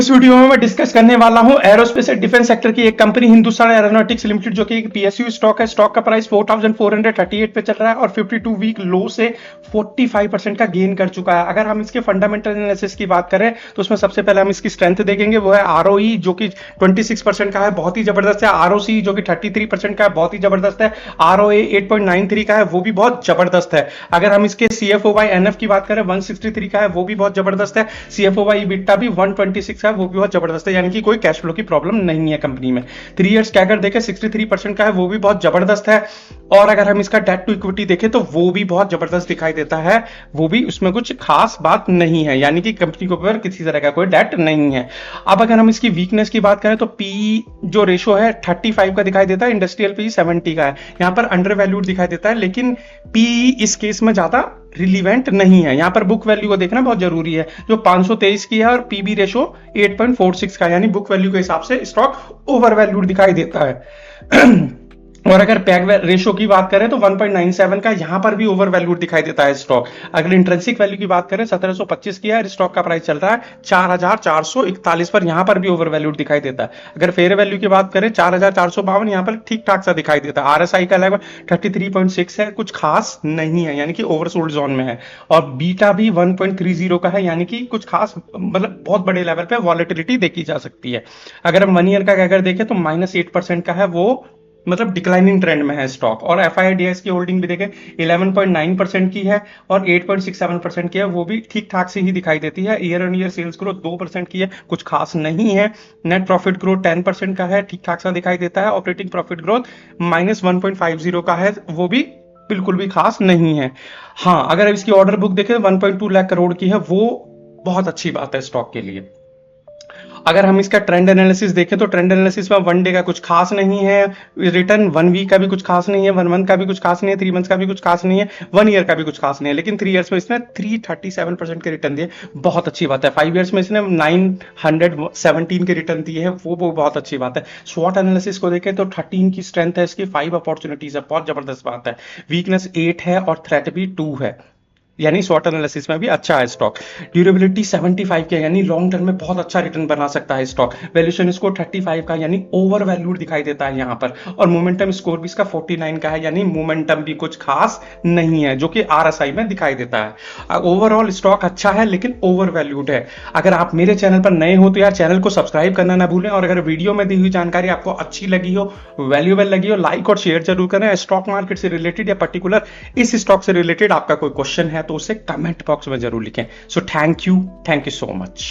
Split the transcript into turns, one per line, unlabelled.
इस वीडियो में मैं डिस्कस करने वाला हूं एरोस्पेस एंड डिफेंस सेक्टर की एक कंपनी हिंदुस्तान एरोनॉटिक्स लिमिटेड, जो कि एक पीएसयू स्टॉक है। स्टॉक का प्राइस 4438 पे चल रहा है और 52 वीक लो से 45% का गेन कर चुका है। अगर हम इसके फंडामेंटल एनालिसिस की बात करें तो उसमें सबसे पहले हम इसकी स्ट्रेंथ देखेंगे, वो है आरओई जो कि 26% का है, बहुत ही जबरदस्त है। आरओसी जो कि 33% का है, बहुत ही जबरदस्त है। आरओए 8.93 का है, वो भी बहुत जबरदस्त है। अगर हम इसके सीएफओ बाय एनएफ की बात करें 163 का है, वो भी बहुत जबरदस्त है। सीएफओ बाय ईबिटा भी 126 है, वो भी बहुत जबरदस्त है, यानी कि कोई कैश फ्लो की प्रॉब्लम नहीं है कंपनी में। 3 इयर्स कैगर देखें 63% का है, वो भी बहुत जबरदस्त है। और अगर हम इसका डेट टू इक्विटी देखें तो वो भी बहुत जबरदस्त दिखाई देता है, वो भी उसमें कुछ खास बात नहीं है, यानी कि कंपनी के ऊपर किसी तरह का कोई डेट नहीं है। अब अगर हम इसकी वीकनेस की बात करें तो पी जो रेशो है 35 का दिखाई देता है, इंडस्ट्रियल पी 70 का है, यहां पर अंडर वैल्यूड दिखाई देता है। लेकिन पी इस केस में ज्यादा रिलीवेंट नहीं है, यहां पर बुक वैल्यू को देखना बहुत जरूरी है, जो 523 की है और पीबी रेशो 8.46 का, यानी बुक वैल्यू के हिसाब से स्टॉक ओवर वैल्यूड दिखाई देता है। और अगर पैग रेशो की बात करें तो 1.97 का, यहां पर भी ओवर वैल्यूड दिखाई देता है स्टॉक। अगर इंट्रिंसिक वैल्यू की बात करें 1725 की है, स्टॉक का प्राइस चल रहा है 4441 पर, यहां पर भी ओवर वैल्यूड दिखाई देता है। अगर फेयर वैल्यू की बात करें 4452, यहां पर ठीक ठाक सा दिखाई देता है। आरएसआई का लेवल 33.6 है, कुछ खास नहीं है, यानी कि ओवरसोल्ड जोन में है। और बीटा भी 1.30 का है, यानी कि कुछ खास मतलब बहुत बड़े लेवल पे वॉलेटिलिटी देखी जा सकती है। अगर हम 1 ईयर का अगर देखें तो -8% का है, वो मतलब डिक्लाइनिंग ट्रेंड में है स्टॉक। और एफआईडीएस की होल्डिंग भी देखें 11.9% की है और 8.67% की है, वो भी ठीक ठाक से ही दिखाई देती है। Year on year sales growth 2% की है, कुछ खास नहीं है। नेट प्रॉफिट ग्रोथ 10% का है, ठीक ठाक सा दिखाई देता है। ऑपरेटिंग प्रॉफिट ग्रोथ -1.50 का है, वो भी बिल्कुल भी खास नहीं है। हाँ, अगर इसकी ऑर्डर बुक देखें 1.2 लाख करोड़ की है, वो बहुत अच्छी बात है स्टॉक के लिए। अगर हम इसका ट्रेंड एनालिसिस देखें तो ट्रेंड एनालिसिस में 1 डे का कुछ खास नहीं है, रिटर्न 1 वीक का भी कुछ खास नहीं है, 1 मंथ का भी कुछ खास नहीं है, 3 मंथ का भी कुछ खास नहीं है, 1 ईयर का भी कुछ खास नहीं है। लेकिन 3 इयर्स में इसने 337% के रिटर्न दिए, बहुत अच्छी बात है। 5 इयर्स में इसने 917 के रिटर्न दिए है, वो बहुत अच्छी बात है। स्वॉट एनालिसिस को देखें तो 13 की स्ट्रेंथ है इसकी, 5 अपॉर्चुनिटीज है, बहुत जबरदस्त बात है। वीकनेस 8 है और थ्रेट भी 2 है, यानी स्वॉट एनालिसिस में भी अच्छा है स्टॉक। ड्यूरेबिलिटी 75 की है, यानी लॉन्ग टर्म में बहुत अच्छा रिटर्न बना सकता है स्टॉक। वैल्यूएशन स्कोर 35 का, यानी ओवर वैल्यूड दिखाई देता है यहां पर। और मोमेंटम स्कोर भी इसका 49 का है, यानी मोमेंटम भी कुछ खास नहीं है, जो कि आरएसआई में दिखाई देता है। ओवरऑल स्टॉक अच्छा है लेकिन ओवर वैल्यूड है। अगर आप मेरे चैनल पर नए हो तो यार चैनल को सब्सक्राइब करना ना भूलें, और अगर वीडियो में दी हुई जानकारी आपको अच्छी लगी हो, वैल्यूएबल लगी हो, लाइक और शेयर जरूर करें। स्टॉक मार्केट से रिलेटेड या पर्टिकुलर इस स्टॉक से रिलेटेड आपका कोई क्वेश्चन है तो उसे कमेंट बॉक्स में जरूर लिखें। So thank you so much.